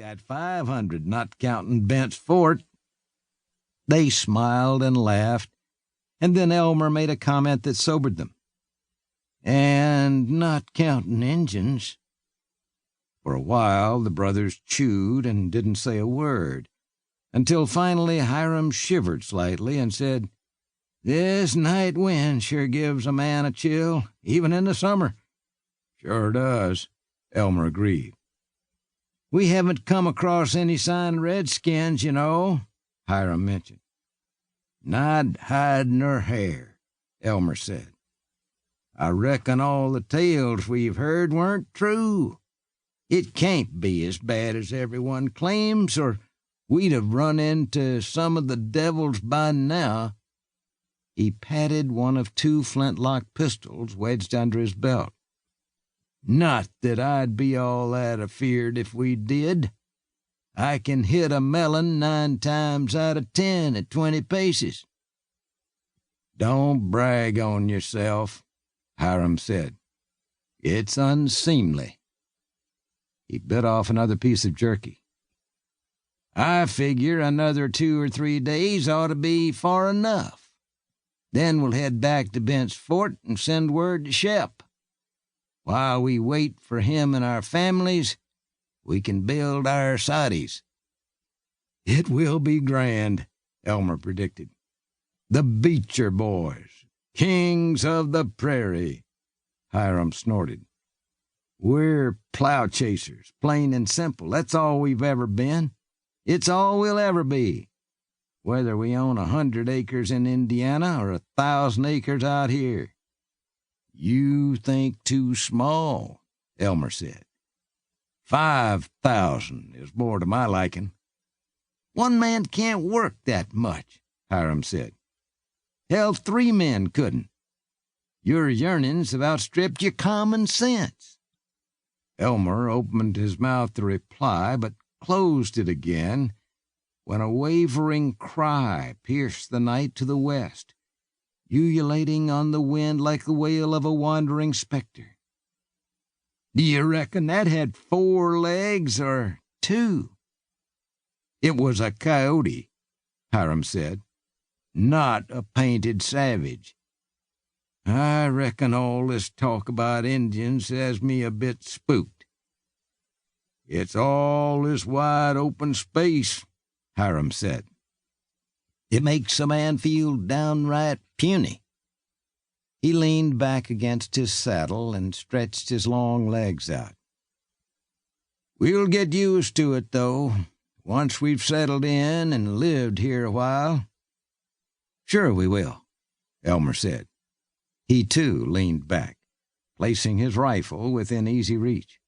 that 500, not counting Bent's Fort." They smiled and laughed, and then Elmer made a comment that sobered them. "And not counting Injuns." For a while the brothers chewed and didn't say a word, until finally Hiram shivered slightly and said, "This night wind sure gives a man a chill, even in the summer." "Sure does," Elmer agreed. "We haven't come across any sign of redskins, you know," Hiram mentioned. "Not hide nor hair," Elmer said. "I reckon all the tales we've heard weren't true. It can't be as bad as everyone claims, or we'd have run into some of the devils by now." He patted one of two flintlock pistols wedged under his belt. "Not that I'd be all that afeard if we did. I can hit a melon 9 times out of 10 at 20 paces." "Don't brag on yourself," Hiram said. "It's unseemly." He bit off another piece of jerky. "I figure another 2 or 3 days ought to be far enough. Then we'll head back to Bent's Fort and send word to Shep. While we wait for him and our families, we can build our soddies." "It will be grand," Elmer predicted. "The Beecher boys, kings of the prairie," Hiram snorted. "We're plow chasers, plain and simple. That's all we've ever been. It's all we'll ever be, whether we own 100 acres in Indiana or 1,000 acres out here." "You think too small," Elmer said. 5,000 is more to my liking." "One man can't work that much," Hiram said. "Hell, 3 men couldn't. Your yearnings have outstripped your common sense." Elmer opened his mouth to reply, but closed it again when a wavering cry pierced the night to the west, ululating on the wind like the wail of a wandering specter. "Do you reckon that had 4 legs or 2? "It was a coyote," Hiram said, "not a painted savage. I reckon all this talk about Indians has me a bit spooked." "It's all this wide open space," Hiram said. "It makes a man feel downright puny." He leaned back against his saddle and stretched his long legs out. "We'll get used to it, though, once we've settled in and lived here a while." "Sure we will," Elmer said. He, too, leaned back, placing his rifle within easy reach.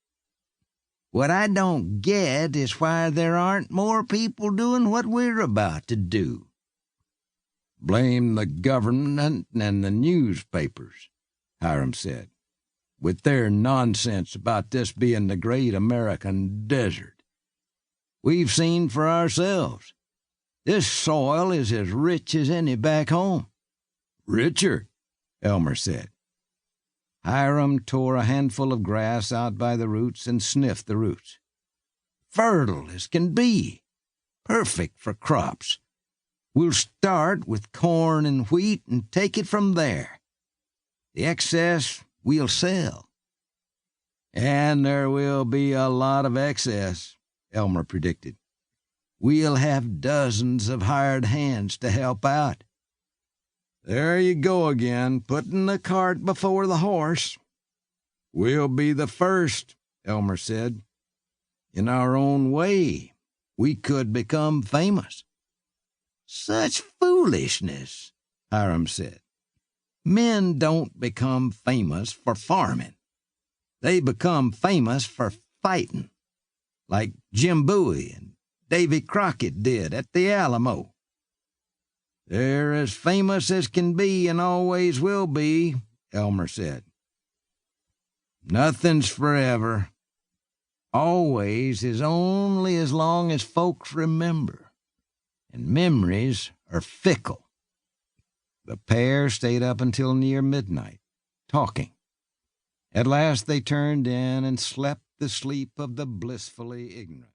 "What I don't get is why there aren't more people doing what we're about to do." "Blame the government and the newspapers," Hiram said, "with their nonsense about this being the great American desert. We've seen for ourselves. This soil is as rich as any back home." "Richer," Elmer said. Hiram tore a handful of grass out by the roots and sniffed the roots. "Fertile as can be. Perfect for crops. We'll start with corn and wheat and take it from there. The excess we'll sell." "And there will be a lot of excess," Elmer predicted. "We'll have dozens of hired hands to help out." "There you go again, putting the cart before the horse." "We'll be the first," Elmer said. "In our own way, we could become famous." "Such foolishness," Hiram said. "Men don't become famous for farming. They become famous for fighting, like Jim Bowie and Davy Crockett did at the Alamo. They're as famous as can be and always will be," Elmer said. "Nothing's forever. Always is only as long as folks remember, and memories are fickle." The pair stayed up until near midnight, talking. At last they turned in and slept the sleep of the blissfully ignorant.